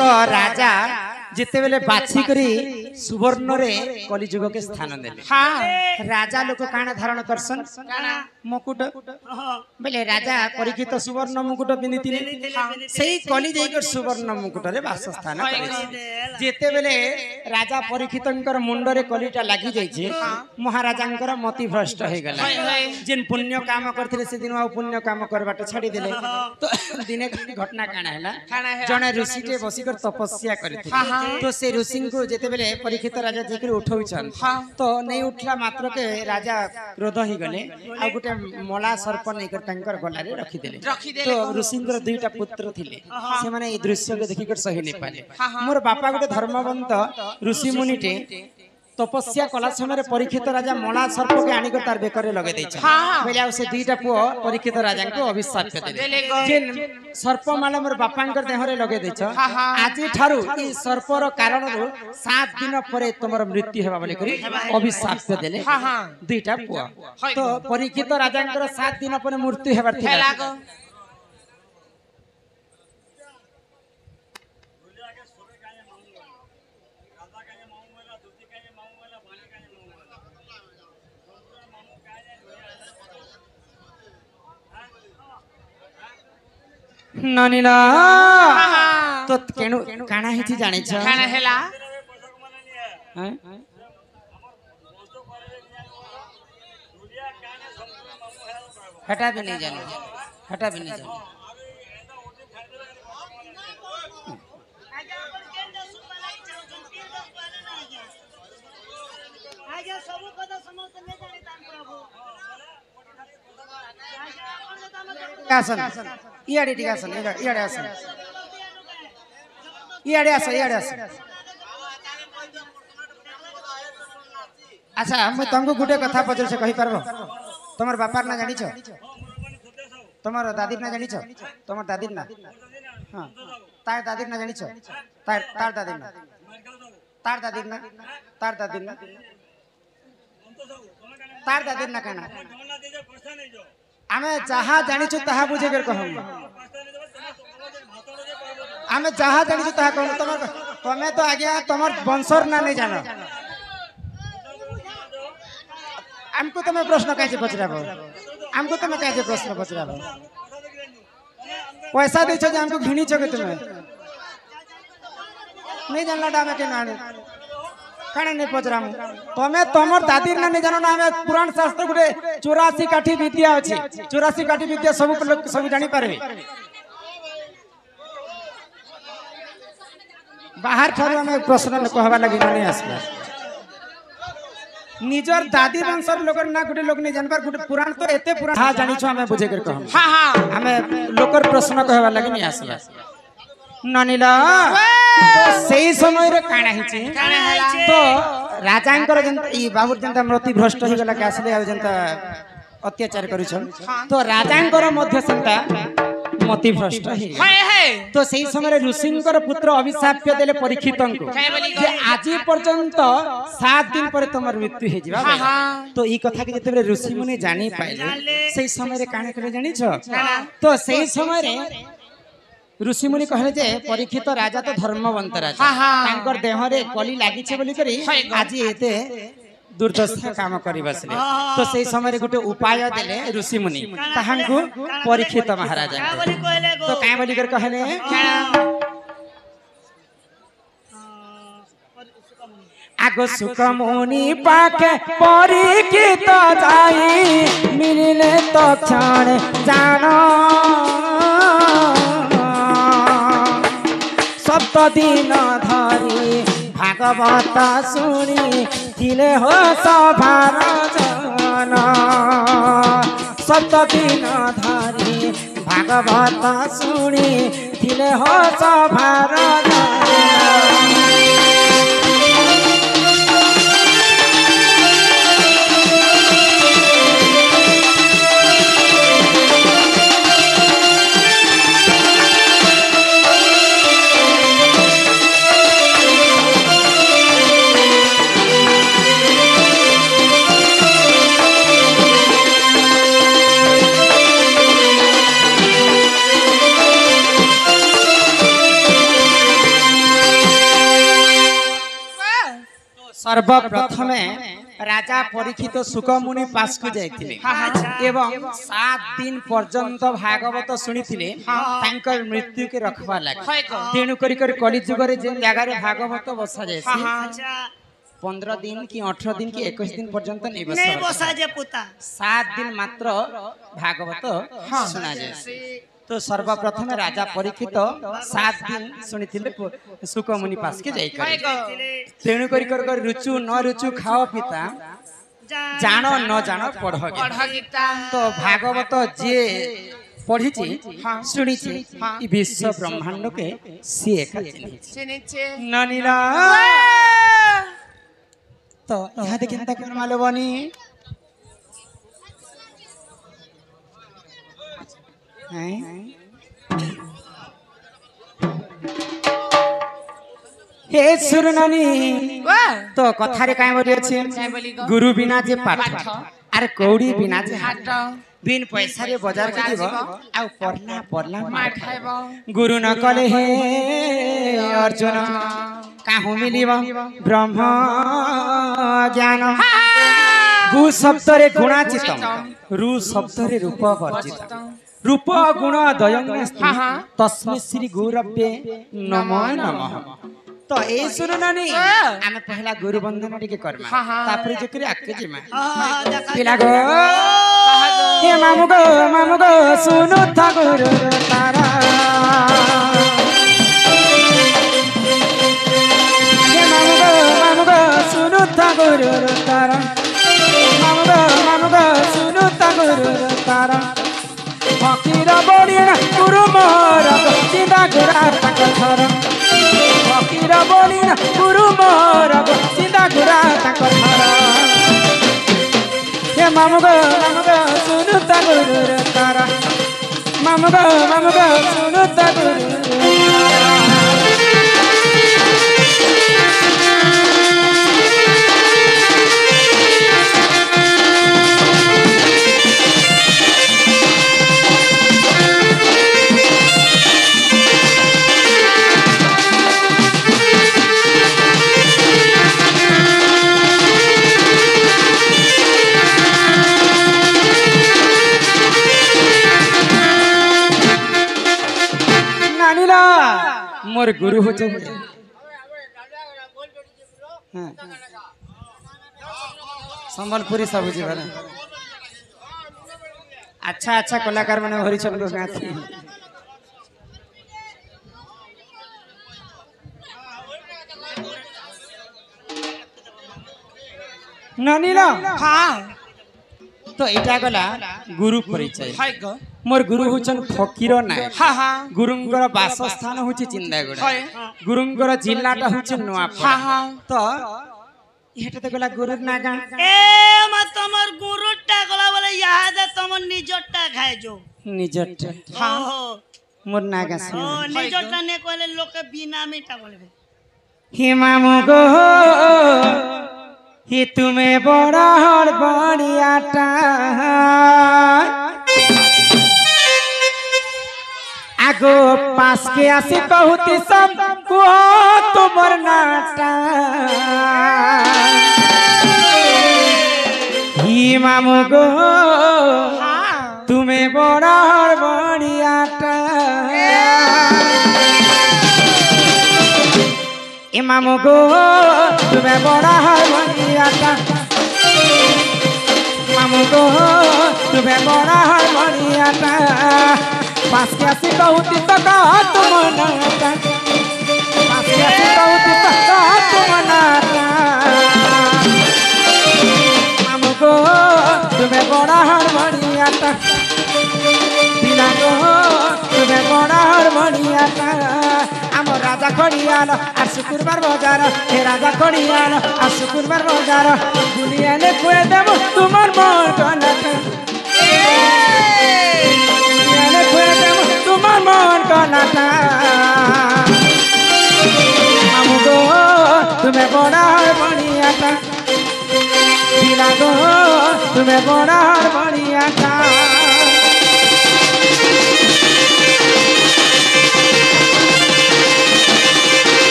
तो राजा जिते बेले बाछी करी सुवर्ण रे कलिजुग के स्थान देले। हाँ राजा लोक काना धारण करसन मुकुट बेले राजा परीक्षित सुवर्ण मुकुट पिंधिथिले सेही कलि जाइकर सुवर्ण मुकुट रे वासस्थान करे। जेते बेले राजा परीक्षितंकर मुंड रे कलिटा लागि जाइछे महाराजांकर मति भ्रष्ट हे गला। जिन पुण्य काम करथिले से दिन पुण्य काम करबाट छाडी देले। तो दिने घटना काना हैला जने ऋषि के बसिकर तपस्या करथिले। तो से ऋषि को जेते बेले परीक्षित राजा जेकर उठौछन तो नहीं उठला मात्र के राजा क्रोध ही गले आ गुटे मला सर्प नै कर टंकर गला रे रखी देले। तो ऋषिंकर दुईटा पुत्र थिले से माने ए दृश्य के देखि कर सही नै पाले। मोर बापा गुटे धर्मवंत ऋषि मुनिटे तपस्या कला समय परीक्षित राजा मला सर्प के आनी कर तार बेकरे लगे दै छ बेले आ से दुईटा पुओ परीक्षित राजा को अभिशाप देले जेन सर्प माला मोर बापांकर देह रे लगे दै छ आजि ठारू ई सर्पर कारण रो 7 दिन परे तमर मृत्यु हेबा बोली करी अभिशाप देले दुईटा पुओ। तो परीक्षित राजांकर 7 दिन परे मृत्यु हेबार थिला। ननिला तो केनु काना हिथि जाने छ काना हेला हैं हटा भी नहीं जानो हटा भी नहीं जानो आगे सब कदा समस्त ने जाने तान प्रभु आसन इयाडे ठीक आसन इयाडे आसन इयाडे आसन। अच्छा मैं तुमको गुटे कथा पचर से कहि परबो तमर बापार ना जानि छ तमर दादी ना जानि छ तमर दादी ना हां तार दादी ना जानि छ तार दादी ना तार दादी ना तार दादी ना तार दादी ना काना आमे जहा जानि छु ताहा बुझे कर कहम आमे जहा जानि छु ताहा कहम तमर तमे तो आज्ञा तमर वंशर ना नहीं जानो हमको तमे प्रश्न कैसे पचराबो हमको तमे कैसे प्रश्न पचराबो पैसा दे छ जे हमको घिनी छ के तमे नहीं जानला डामे के नानी काने नहीं पचराम तमे तमर दादी ना नहीं जानो ना हमें पुराण शास्त्र गुटे 84 काठी विद्या अछि 84 काठी विद्या सब जानि पारबे बाहर ठार हमें प्रश्न कहबा लागि नहीं आसबा निजर दादी वंशर लोकर ना गुटे लोग नहीं जानबार गुटे पुराण तो एते पुराण हा जानि छ हमें बुझे कर कहम हां हां हमें लोकर प्रश्न कहबा लागि नहीं आसबा ननिला तो सही समय रे काना हिची तो राजांकर जन ई बाबूर जनता मृत्यु भ्रष्ट हो गला के आसले आ जनता अत्याचार करू छ तो राजांकर मध्य संता मति भ्रष्ट है तो सही समय ऋषिंकर पुत्र अभिशाप देले परीक्षितन को जे आजि पर्यंत 7 दिन पर तमर मृत्यु हे जिबा तो ई कथा के जते ऋषि मुनि जानि पाइले सही समय रे काने करे जानि छ तो सही समय रे ऋषि मुनि कहले जे परीक्षित राजा तो धर्मवंत राजा तांकर देह रे कली लागि छे बोली करी आज एते दुर्दशा काम करी बसले तो सही समय रे गुटे उपाय देले ऋषि मुनि ताहांकु परीक्षित महाराजा तो काय बोली कर कहले आगो सुख मुनि पाके परीक्षित जाई मिलिले तो क्षण जानो सप्त दिन धरी भागवत सुनी थिले हो सभार जन सप्त दिन धरी भागवत सुनी थिले हो सभार जन सर्वप्रथमे राजा परीक्षित सुकमुनि पास को जाइथिले एवं 7 दिन पर्यंत भागवत सुनिथिले तांकर मृत्यु के रखबा लागे तेणु करी कली जुग रे जे जगह रे भागवत बसा जाय 15 दिन कि 18 दिन कि 21 दिन पर्यंत नहीं बसा जे पुता 7 दिन मात्र भागवत सुना जाय। तो सर्वप्रथम राजा परीक्षित 7 दिन सुनिथिले सुकमुनि पास के जाई करे तेणु करी रुचु न रुचु खाओ पिता जानो न जानो पढ़ गीता। तो भागवत जे पढ़ी सुनी विश्व ब्रह्मांड के सी ननीला तो यहाँ देखिए कर मालो बनी हे सुरनानी तो कथारे काय बोली अछि गुरु बिना जे पाठ अरे कौड़ी बिना जे हाट बिन पैसा रे बाजार के दिबो आ पढ़ला मार खाइबो गुरु न कले हे अर्जुन काहू मिलिबो ब्रह्म ज्ञान गु शब्द रे गुणाचितम रु शब्द रे रूप वर्जित रूप गुण दयंग तस्मै श्री गुरवे नमो नमः। तो ए सुनो नानी आमे पहला गुरु वंदना टिके करमा तापर जे करी आके जिमा पिला गो हे मामू गो सुनो था गुरु तारा हे मामू गो सुनो था गुरु तारा मामू गो सुनो था गुरु तारा फकीर बोलिना गुरु मोर सीधा गुरा तक थर फकीर बोलिना गुरु मोर सीधा गुरा तक थर हे मामू गो सुनु ता गुरु तारा मामू गो सुनु ता गुरु मोर गुरु हो संबलपुरी सब बुझे अच्छा अच्छा कलाकार मैंने हरिचंद को गाती नानीला हाँ तो इटा गला गुरु परिचय मोर गुरु हुचन फकीर नाय गुरुंगर वासस्थान हुची चिंदागुड़ा गुरुंगर जिल्लाटा हुची नुआपड़ा तो इहेटा तो गला गुरु नागा ए म तमर गुरुटा गला बोले याद तमर निजटा खाय जो निजटा हां मोर नागा सुन ओ निजटा ने कहले लोक बिना मीठा बोलबे हे मामू गो हे तुम्हें बड़ा हर बड़ियाटा आगो पास के आसी बहुती सब को तुमर नाटा ही मामू गो तुम्हें बड़ा हर बड़ियाटा ए मामू गो तुम्हें बड़ा हर बड़ियाटा मामू गो तुम्हें बड़ा हर बड़ियाटा पास के आसी बहुती सका तुम नाटा पास के आसी बहुती सका तुम नाटा मामू गो तुम्हें बड़ा हर बड़ियाटा बिना गो तुम्हें बड़ा हर बड़ियाटा आम राजा खड़ियाल आ शुक्रवार बजार हे राजा खड़ियाल आ शुक्रवार बजार बुलियाले खुए देव तुमर मन कनाटा तुमर मन कनाटा मामू गो तुम्हें बड़ा हर बड़ियाटा बिना गो तुम्हें बड़ा हर बड़ियाटा